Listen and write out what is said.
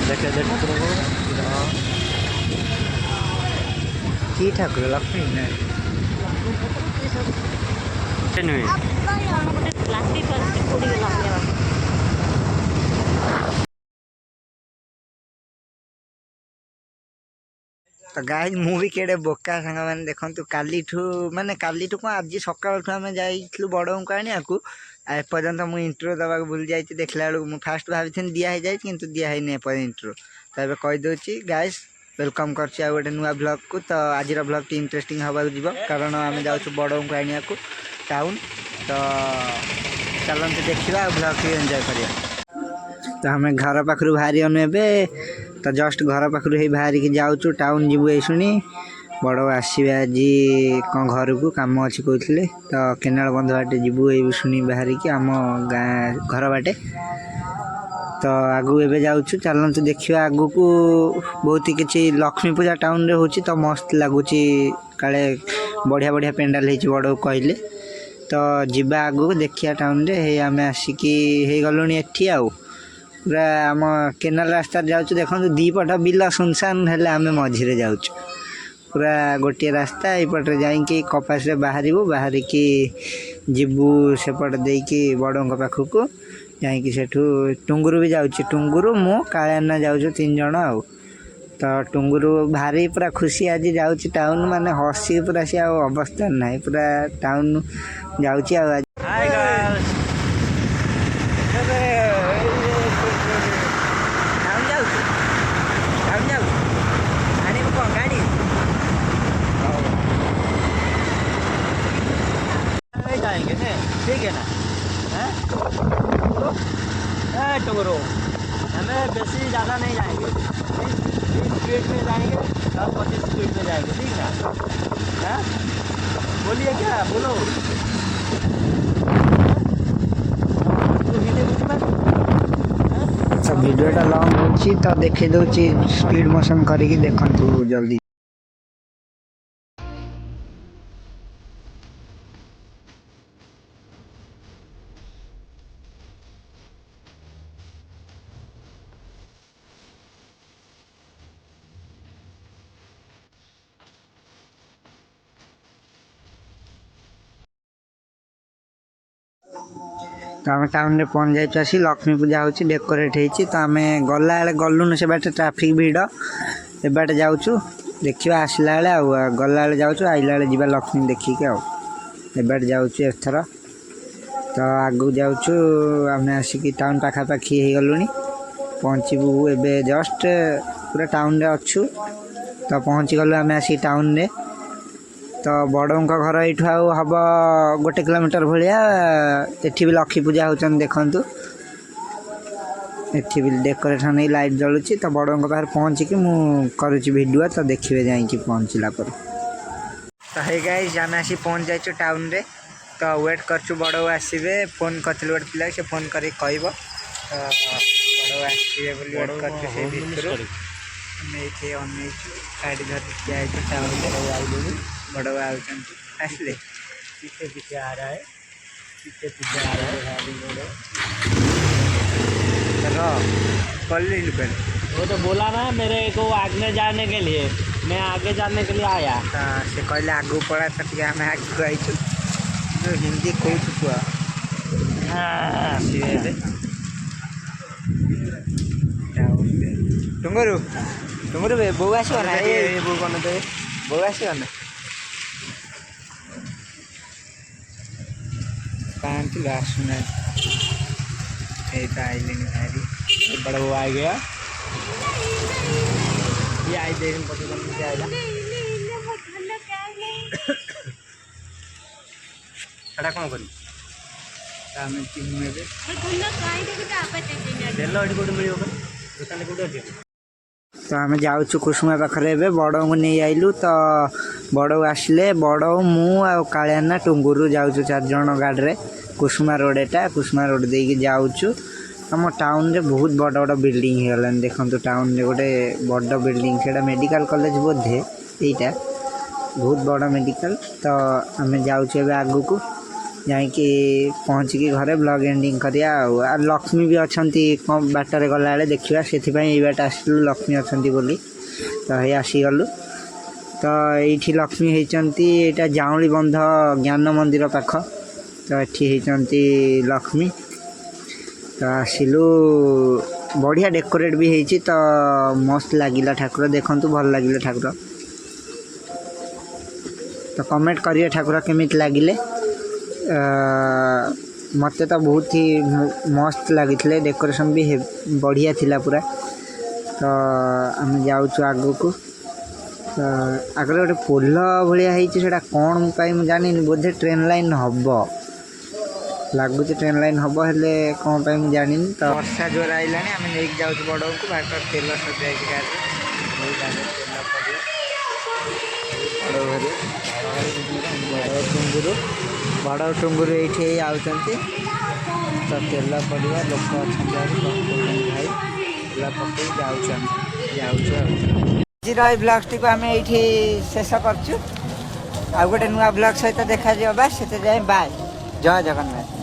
देखे दे ठाकुर की ठाकुर लक्ष्मी ना नुहे तो गाइज मुझे केड़े बोका सांग मैंने देखु काली माने काली कौन आज सकाल आम जाइलु बड़ को आने को एपर्तंत मुझे इंट्रो दवा भूल जाए देखला बेलू मुझे फास्ट भावी दिखाई जाए कि दिखाई इंट्रो तो ये कहीदे गाइज वेलकम कर गोटे नुआ ब्लॉग को। तो आज ब्लॉग टी इंटरेस्टिंग हवा जीव कारण आम जाऊँ बड़ को आने को टाउन। तो चलते देखा ब्लॉग टी एंजॉय करिया। तो आम घर पाखु बाहरी अनु तो जस्ट घर पाखु बाहर की जाऊँ टाउन जीवु ये शुणी बड़ आसवे आज कौन घर को कम अच्छी कहते तो केनाल बंध बाटे जीवु ये शुणी बाहर की आम गाँ घर बाटे। तो आगू एवं जाऊँ चलते देखा आगू को बहुत ही किसी लक्ष्मी पूजा टाउन रे होची तो मस्त लगुच काले बढ़िया बढ़िया पेंडाल हो बड़ को कहले। तो जीवा आगू देखिया टाउन रे हे आम आसिकी हो गलुँ एठी आउ पूरा आम केनाल रास्ता जाऊँ देखो दीपट बिल सुनसान हेले आम मझे जाऊँ पूरा गोटे रास्ता यपटे जाकि कपास बाहर बाहर की जीवु सेपट देकी बड़ पाखक जाकि सेठू टुंगुरु भी जाऊँ टुंगुरु मु कालियाना जाऊँ 3 जन आउ। तो टुंगुरु भारी पूरा खुशी आज जाऊँ टाउन माने हसी पूरा सी अवस्था ना पूरा टाउन जाऊँ। जाएंगे ठीक है ना टुकरो हमें बेसी ज़्यादा नहीं जाएंगे 20 स्पीड में जाएंगे 10-25 स्पीड में जाएंगे ठीक ना बोलिए क्या बोलो तो वीडियोटा लॉन्ग होची तो देखे दूची स्पीड मोशन करिकी देखंतु जल्दी। तो आम टाउन रे पहुँच जाइए आसी लक्ष्मी पूजा होची डेकोरेट होती तो आम गला गलुन से बाटे ट्राफिक भिड़ ए बाटे जाऊँ देखा आसला गला जाऊँ आइला जा लक्ष्मी देखिक आटे जाऊँ एथर। तो आगू जाऊँ आम आसिक टाउन पाखापाखी हो गलुनी पहुँचबू एबे जस्ट पूरा टाउन रे अच्छु। तो पहुँची गलु आम आसिक टाउन रे। तो बड़ घर यू हम 1 किलोमीटर भाया एठी भी लक्ष्मी पूजा होचन देखंतु एठी भी डेकोरेशन ही लाइट जलुची। तो बड़ बाहर पहुँचिकी मु करुची वीडियो तो देखिए जाकि पहुँचला पर। तो हे गाइस आम आसी पहुँच जाइछु टाउन रे। तो वेट करछु बड़ आसवे फोन करथिल गोटे पिला से फोन करी कहब तो बड़ आसवे बोली वेट करछु से भितर हमें ये अनैछु गाड़ी धर ठिया है टाउन रे बड़ आसले पीछे पीछे आ रहा है पीछे पीछे आ रहा है वो तो बोला ना मेरे को आगे जाने के लिए मैं आगे जाने के लिए आया से कहले आगू पड़ा तो ठीक आम आगे आईचु हिंदी कहूँ छुआ टुंगुरु टुंगुरु बो आसो ना बो कौन दे बो आसो ना पाँच आसुना आइले भारी बड़ा वो आ गया ये आई देख पता आइला एटा कौन करी आम चिन्ह तेल एटी कौट मिल दुकान कौट अच्छे। तो आम जाऊँ कुसुमा पाखे बड़ को नहीं आइलु। तो बड़ आसले बड़ मु कालियाना टुंगुरु जाऊँ 4 जन गाड़ी कुसुमा रोड एटा कुसुमा रोड देकी जाऊँ आम टाउन रे बहुत बड़ बड़ बिल्डिंग होगा देखो टाउन रे गोटे बड़ बिल्डिंग से मेडिकल कॉलेज बोधे यहाँ बहुत बड़ मेडिकल। तो आम जाऊँ आगू को ଯାଇକି ପହଞ୍ଚିକି ଘରେ ବ୍ଲଗ୍ ଏଣ୍ଡିଙ୍ଗ କରିବା ଆଉ ଲକ୍ଷ୍ମୀ ବି ଅଛନ୍ତି କ'ଣ ବାଟରେ ଗଲାବେଳେ ଦେଖିବା ସେଥିପାଇଁ ଏଇ ବାଟ ଆସିଲୁ ଲକ୍ଷ୍ମୀ ଅଛନ୍ତି ବୋଲି ତ ହେଇ ଆସିଗଲୁ ତ ଏଇଠି ଲକ୍ଷ୍ମୀ ହେଇଛନ୍ତି ଏଇଟା ଜାଉଁଳି ବନ୍ଧ ଜ୍ଞାନ ମନ୍ଦିର ପାଖ ତ ଏଠି ହେଇଛନ୍ତି ଲକ୍ଷ୍ମୀ ତ ଆସିଲୁ ବଢ଼ିଆ ଡେକୋରେଟ୍ ବି ହେଇଛି ତ ମସ୍ତ ଲାଗିଲା ଠାକୁର ଦେଖନ୍ତୁ ଭଲ ଲାଗିଲେ ଠାକୁର ତ କମେଣ୍ଟ କରିବେ ଠାକୁର କେମିତି ଲାଗିଲେ ମୋତେ ତ ବହୁତ ହି ମସ୍ତ ଲାଗିଥିଲେ ଡେକୋରେସନ୍ ବି ବଢ଼ିଆ ଥିଲା ପୁରା ତ ଆମେ ଯାଉଛୁ ଆଗକୁ ତ ଆଗରେ ଗୋଟେ ପୋଲ ଭଳିଆ ହେଇଛି ସେଇଟା କ'ଣ ପାଇଁ ମୁଁ ଜାଣିନି ବୋଧେ ଟ୍ରେନ୍ ଲାଇନ୍ ହେବ ଲାଗୁଛି ଟ୍ରେନ୍ ଲାଇନ୍ ହେବ ହେଲେ କ'ଣ ପାଇଁ ମୁଁ ଜାଣିନି ତ ବର୍ଷା ଜୋର ଆଇଲାଣି ଆମେ ନେଇକି ଯାଉଛୁ ବଡ଼କୁ ବାଟର ତେଲ ସଜାଇଛି ଗାଡ଼ିରେ ତେଲ ପଡ଼ିବ ବଡ଼ ଟୁଙ୍ଗୁରୁ ଏଇଠି ଆଉଛନ୍ତି ତ ତେଲ ପଡ଼ିବ ଲୋକ ଅଛନ୍ତି ଭାଇ ତେଲ ପକାଇ ଯାଉଛୁ ଆଜିର ଏଇ ବ୍ଲଗ୍ଟିକୁ ଆମେ ଏଇଠି ଶେଷ କରୁଛୁ ଆଉ ଗୋଟେ ନୂଆ ବ୍ଲଗ୍ ସହିତ ଦେଖାଯିବ ବା ସେଥିପାଇଁ ବାଏ ଜୟ ଜଗନ୍ନାଥ।